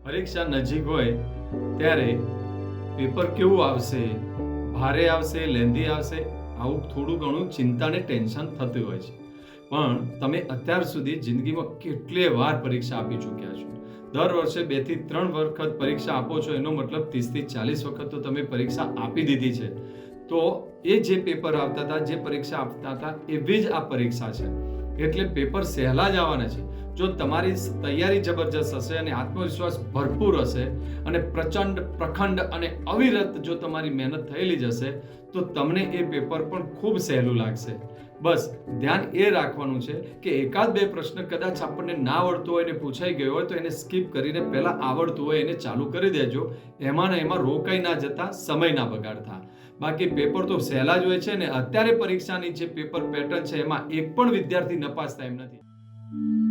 પરીક્ષા નજીક હોય ત્યારે પેપર કેવું આવશે, ભારે આવશે, લેન્ધી આવશે, આવું થોડું ઘણું ચિંતા ને ટેન્શન થતું હોય છે. પણ તમે અત્યાર સુધી જિંદગીમાં કેટલીય વાર પરીક્ષા આપી ચૂક્યા છો. દર વર્ષે 2 થી 3 વખત પરીક્ષા આપો છો, એનો મતલબ 30 થી 40 વખત તો તમે પરીક્ષા આપી દીધી છે. તો એ જે પેપર આવતા હતા, જે પરીક્ષા આપતા હતા, એવી જ આ પરીક્ષા છે. એટલે પેપર સહેલા જ આવવાના છે. જો તમારી તૈયારી જબરજસ્ત હશે અને આત્મવિશ્વાસ ભરપૂર હશે અને પ્રચંડ, પ્રખંડ અને અવિરત જો તમારી મહેનત થયેલી જ હશે, તો તમને એ પેપર પણ ખૂબ સહેલું લાગશે. બસ ધ્યાન એ રાખવાનું છે કે એકાદ બે પ્રશ્ન કદાચ આપણને ના આવડતો હોય ને પૂછાઈ ગયો હોય તો એને સ્કીપ કરીને પહેલા આવડતું હોય એને ચાલુ કરી દેજો. એમાં ને એમાં રોકાઈ ના જતા, સમય ના બગાડતા. બાકી પેપર તો સહેલા જ હોય છે ને અત્યારે પરીક્ષાની જે પેપર પેટર્ન છે એમાં એક પણ વિદ્યાર્થી નપાસ થાય એમ નથી.